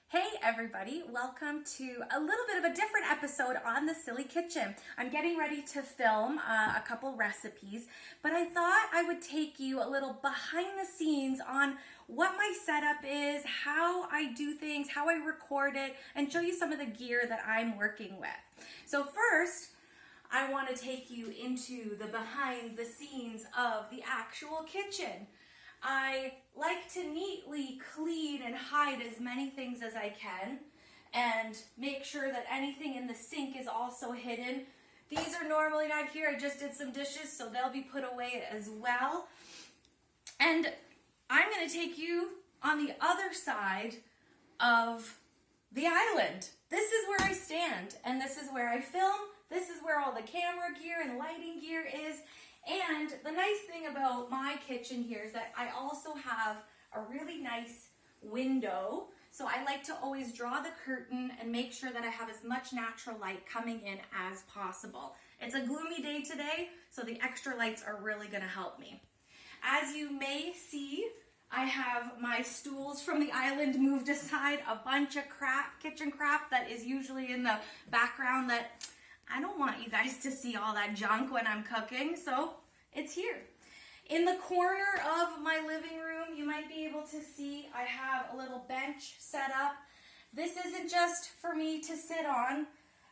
Hey everybody, welcome to a little bit of a different episode on The Silly Kitchen. I'm getting ready to film a couple recipes, but I thought I would take you a little behind the scenes on what my setup is, how I do things, how I record it, and show you some of the gear that I'm working with. So first, I want to take you into the behind the scenes of the actual kitchen. I like to neatly clean and hide as many things as I can and make sure that anything in the sink is also hidden. These are normally not here. I just did some dishes, so they'll be put away as well. And I'm going to take you on the other side of the island. This is where I stand, and this is where I film. This is where all the camera gear and lighting gear is. And the nice thing about my kitchen here is that I also have a really nice window. So I like to always draw the curtain and make sure that I have as much natural light coming in as possible. It's a gloomy day today, so the extra lights are really going to help me. As you may see, I have my stools from the island moved aside, a bunch of crap, kitchen crap that is usually in the background that I don't want you guys to see all that junk when I'm cooking, so it's here. In the corner of my living room, you might be able to see I have a little bench set up. This isn't just for me to sit on.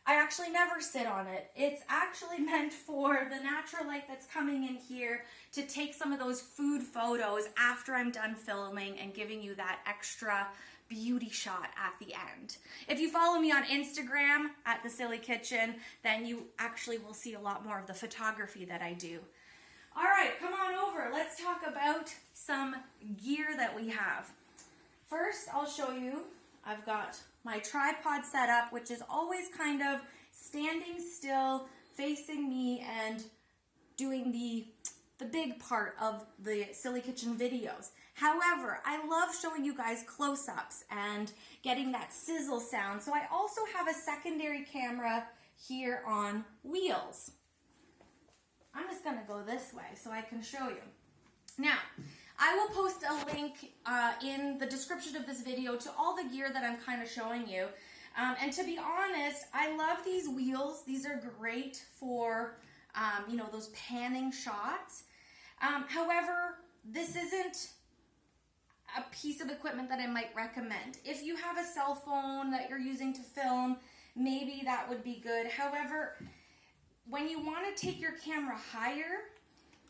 I actually never sit on it. It's actually meant for the natural light that's coming in here to take some of those food photos after I'm done filming and giving you that extra beauty shot at the end. If you follow me on Instagram at The Silly Kitchen, then you actually will see a lot more of the photography that I do. All right, come on over. Let's talk about some gear that we have. First, I'll show you, I've got my tripod set up, which is always kind of standing still, facing me, and doing the big part of the Silly Kitchen videos. However, I love showing you guys close-ups and getting that sizzle sound. So I also have a secondary camera here on wheels. I'm just gonna go this way so I can show you. Now, I will post a link in the description of this video to all the gear that I'm kind of showing you. And to be honest, I love these wheels. These are great for, those panning shots. However, this isn't a piece of equipment that I might recommend. If you have a cell phone that you're using to film, maybe that would be good. However, when you want to take your camera higher,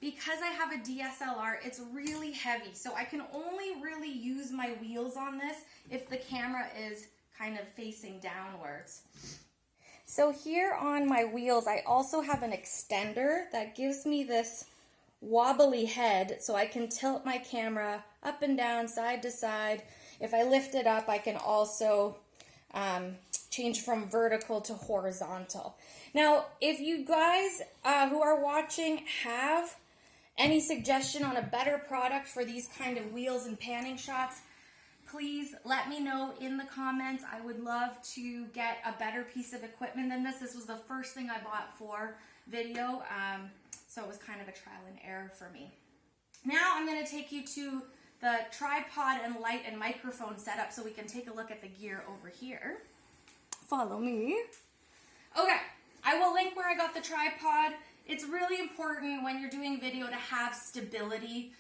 because I have a DSLR, it's really heavy. So I can only really use my wheels on this if the camera is kind of facing downwards. So here on my wheels, I also have an extender that gives me this wobbly head so I can tilt my camera up and down, side to side. If I lift it up, I can also change from vertical to horizontal. Now, if you guys who are watching have any suggestion on a better product for these kind of wheels and panning shots, please let me know in the comments. I would love to get a better piece of equipment than this. This was the first thing I bought for video, so it was kind of a trial and error for me. Now I'm going to take you to the tripod and light and microphone setup so we can take a look at the gear over here. Follow me. Okay, I will link where I got the tripod. It's really important when you're doing video to have stability.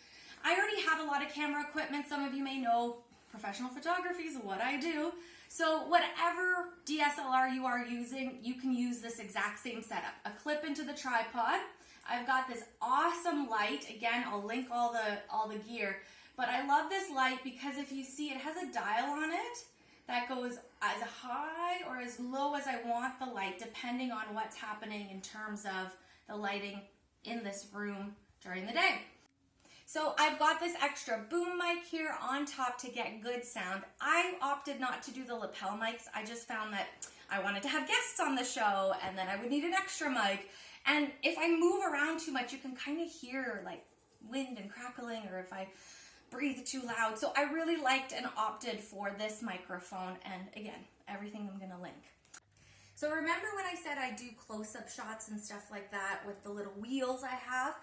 I already have a lot of camera equipment. Some of you may know professional photography is what I do. So whatever DSLR you are using, you can use this exact same setup. A clip into the tripod. I've got this awesome light. Again, I'll link all the gear. But I love this light because if you see, it has a dial on it that goes as high or as low as I want the light, depending on what's happening in terms of the lighting in this room during the day. So I've got this extra boom mic here on top to get good sound. I opted not to do the lapel mics. I just found that I wanted to have guests on the show and then I would need an extra mic. And if I move around too much, you can kind of hear like wind and crackling, or if I breathe too loud. So I really liked and opted for this microphone, and again, everything I'm gonna link. So remember when I said I do close-up shots and stuff like that with the little wheels I have?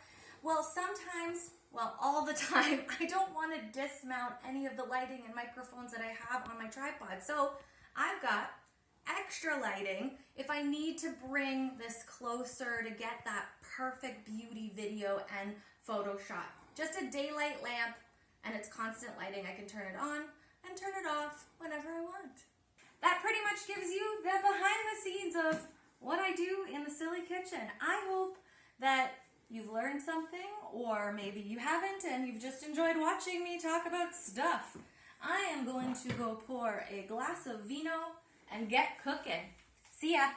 Well, sometimes, well, all the time, I don't want to dismount any of the lighting and microphones that I have on my tripod. So I've got extra lighting if I need to bring this closer to get that perfect beauty video and photo shot. Just a daylight lamp and it's constant lighting. I can turn it on and turn it off whenever I want. That pretty much gives you the behind the scenes of what I do in the Silly Kitchen. I hope that you've learned something, or maybe you haven't and you've just enjoyed watching me talk about stuff. I am going to go pour a glass of vino and get cooking. See ya.